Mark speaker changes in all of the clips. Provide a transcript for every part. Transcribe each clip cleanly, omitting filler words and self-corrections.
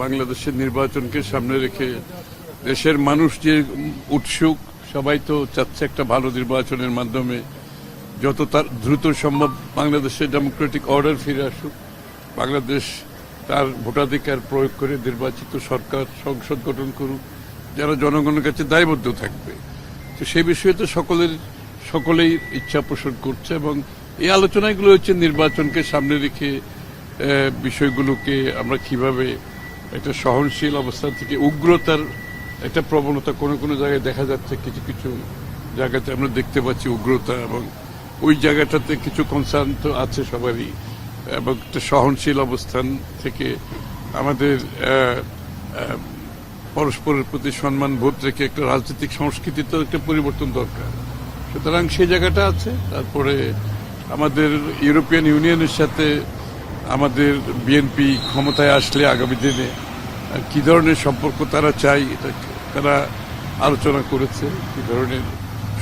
Speaker 1: বাংলাদেশের নির্বাচনকে সামনে রেখে দেশের মানুষ যে উৎসুক, সবাই তো চাচ্ছে একটা ভালো নির্বাচনের মাধ্যমে যত তার দ্রুত সম্ভব বাংলাদেশের ডেমোক্রেটিক অর্ডার ফিরে আসুক, বাংলাদেশ তার ভোটাধিকার প্রয়োগ করে নির্বাচিত সরকার সংসদ গঠন করুক যারা জনগণের কাছে দায়বদ্ধ থাকবে। তো সেই বিষয়ে তো সকলেই ইচ্ছা পোষণ করছে এবং এই আলোচনাগুলো হচ্ছে নির্বাচনকে সামনে রেখে বিষয়গুলোকে আমরা কিভাবে একটা সহনশীল অবস্থান থেকে উগ্রতার একটা প্রবণতা কোনো কোনো জায়গায় দেখা যাচ্ছে, কিছু কিছু জায়গাতে আমরা দেখতে পাচ্ছি উগ্রতা, এবং ওই জায়গাটাতে কিছু কনসার্ন তো আছে সবারই, এবং একটা সহনশীল অবস্থান থেকে আমাদের পরস্পরের প্রতি সম্মান বোধ রেখে একটা রাজনৈতিক সংস্কৃতিতে একটা পরিবর্তন দরকার। সুতরাং সেই জায়গাটা আছে। তারপরে আমাদের ইউরোপিয়ান ইউনিয়নের সাথে আমাদের বিএনপি ক্ষমতায় আসলে আগামী দিনে কি ধরনের সম্পর্ক তারা চাই, এটা তারা আলোচনা করেছে। কি ধরনের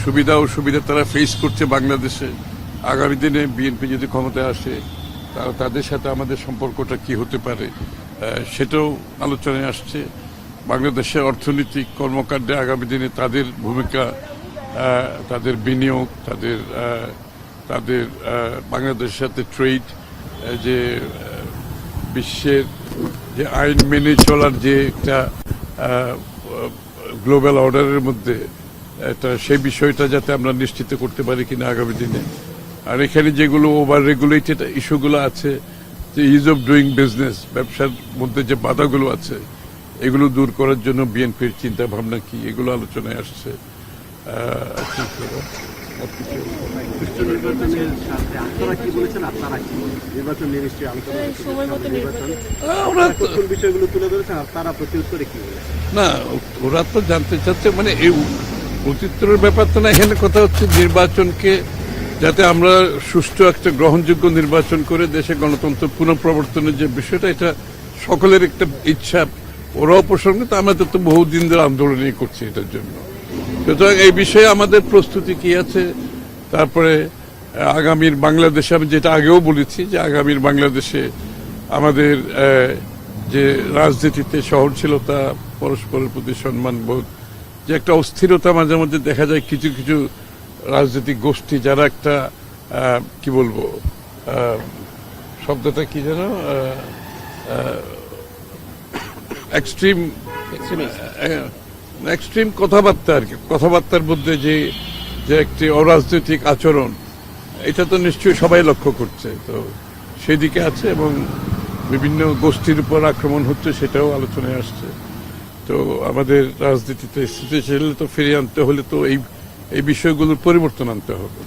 Speaker 1: সুবিধা অসুবিধা তারা ফেস করছে বাংলাদেশে, আগামী দিনে বিএনপি যদি ক্ষমতায় আসে তাদের সাথে আমাদের সম্পর্কটা কি হতে পারে, সেটাও আলোচনায় আসছে। বাংলাদেশের অর্থনৈতিক কর্মকাণ্ডে আগামী দিনে তাদের ভূমিকা, তাদের বিনিয়োগ, তাদের বাংলাদেশের সাথে ট্রেড, যে বিশ্বের যে আইন মেনে চলার যে একটা গ্লোবাল অর্ডারের মধ্যে সেই বিষয়টা যাতে আমরা নিশ্চিত করতে পারি কিনা আগামী দিনে। আর এখানে যেগুলো ওভার রেগুলেটেড ইস্যুগুলো আছে, যে ইজ অফ ডুইং বিজনেস, ব্যবসার মধ্যে যে বাধাগুলো আছে, এগুলো দূর করার জন্য বিএনপির চিন্তা ভাবনা কি, এগুলো আলোচনায় আসছে। না, ওরা তো জানতে চাচ্ছে, মানে এই প্রত্যুত্তরের ব্যাপার তো না, এখানে কথা হচ্ছে নির্বাচনকে যাতে আমরা সুষ্ঠু একটা গ্রহণযোগ্য নির্বাচন করে দেশে গণতন্ত্র পুনঃপ্রবর্তনের যে বিষয়টা, এটা সকলের একটা ইচ্ছা, ওরাও পোষণ করে। আমাদের তো বহুদিন ধরে আন্দোলনই করছে এটার জন্য। সুতরাং এই বিষয়ে আমাদের প্রস্তুতি কি আছে, তারপরে আগামীর বাংলাদেশে আমি যেটা আগেও বলেছি যে আগামীর বাংলাদেশে আমাদের যে রাজনীতিতে সহনশীলতা, পরস্পরের প্রতি সম্মানবোধ, যে একটা অস্থিরতা মাঝে মধ্যে দেখা যায় কিছু কিছু রাজনৈতিক গোষ্ঠী যারা একটা কি বলবো, শব্দটা কি যেন, এক্সট্রিম কথাবার্তা আর কি, কথাবার্তার মধ্যে যে একটি অরাজনৈতিক আচরণ, এটা তো নিশ্চয়ই সবাই লক্ষ্য করছে। তো সেই দিকে আছে এবং বিভিন্ন গোষ্ঠীর উপর আক্রমণ হচ্ছে, সেটাও আলোচনায় আসছে। তো আমাদের রাজনীতিতে স্থিতিশীল তো ফিরিয়ে আনতে হলে তো এই বিষয়গুলোর পরিবর্তন আনতে হবে।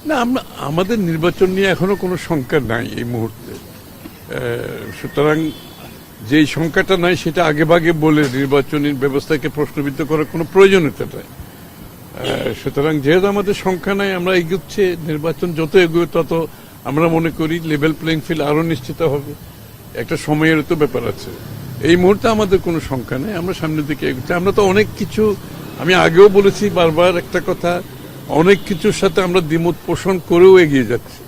Speaker 1: না, আমাদের নির্বাচন নিয়ে এখনো কোনো শঙ্কা নাই এই মুহূর্তে। সুতরাং যেই শঙ্কাটা নাই সেটা আগেভাগে বলে নির্বাচনী ব্যবস্থাকে প্রশ্নবিদ্ধ করার কোনো প্রয়োজনীয়তা নাই। সুতরাং যেহেতু আমাদের সংখ্যা নাই, আমরা এগোচ্ছে, নির্বাচন যত এগোয় তত আমরা মনে করি লেভেল প্লেইং ফিল্ড আরো নিশ্চিত হবে। একটা সময়ের তো ব্যাপার আছে। এই মুহূর্তে আমাদের কোনো সংখ্যা নেই, আমরা সামনের দিকে এগোচ্ছি। আমরা তো অনেক কিছু, আমি আগেও বলেছি বারবার একটা কথা, অনেক কিছুর সাথে আমরা দ্বিমত পোষণ করেও এগিয়ে যাচ্ছি।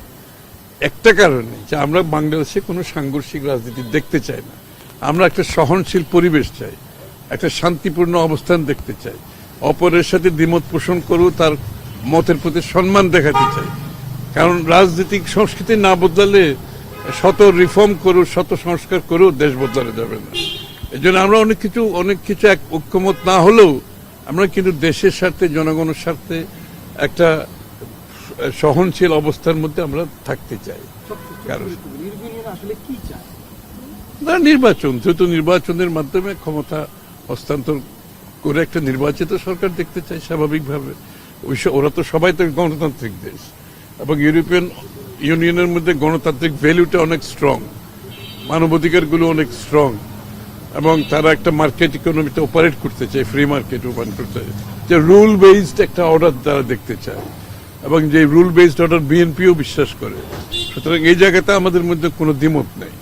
Speaker 1: একটা কারণে যে আমরা বাংলাদেশে কোনো সাংঘর্ষিক রাজনীতি দেখতে চাই না, আমরা একটা সহনশীল পরিবেশ চাই, একটা শান্তিপূর্ণ অবস্থান দেখতে চাই, অপরের সাথে দ্বিমত পোষণ করেও তার মতের প্রতি সম্মান দেখাতে চাই। কারণ রাজনৈতিক সংস্কৃতি না বদলালে শত রিফর্ম করুক, শত সংস্কার করেও দেশ বদলানো যাবে না। এই জন্য আমরা অনেক কিছু এক ঐক্যমত না হলেও আমরা কিন্তু দেশের স্বার্থে, জনগণের স্বার্থে একটা সহনশীল অবস্থার মধ্যে আমরা থাকতে চাই। কারণ নির্বাচন, যেহেতু নির্বাচনের মাধ্যমে ক্ষমতা হস্তান্তর করে একটা নির্বাচিত সরকার দেখতে চাই স্বাভাবিকভাবে। ওরা তো সবাই তো গণতান্ত্রিক দেশ, এবং ইউরোপিয়ান ইউনিয়নের মধ্যে গণতান্ত্রিক ভ্যালুটা অনেক স্ট্রং, মানবাধিকারগুলো অনেক স্ট্রং, এবং তারা একটা মার্কেট ইকোনমিতে অপারেট করতে চায়, ফ্রি মার্কেট অপারেট করতে চায়, যে রুল বেসড একটা অর্ডার তারা দেখতে চায়, এবং যে রুল বেসড অর্ডার বিএনপিও বিশ্বাস করে। সুতরাং এই জায়গাতে আমাদের মধ্যে কোনো দ্বিমত নেই।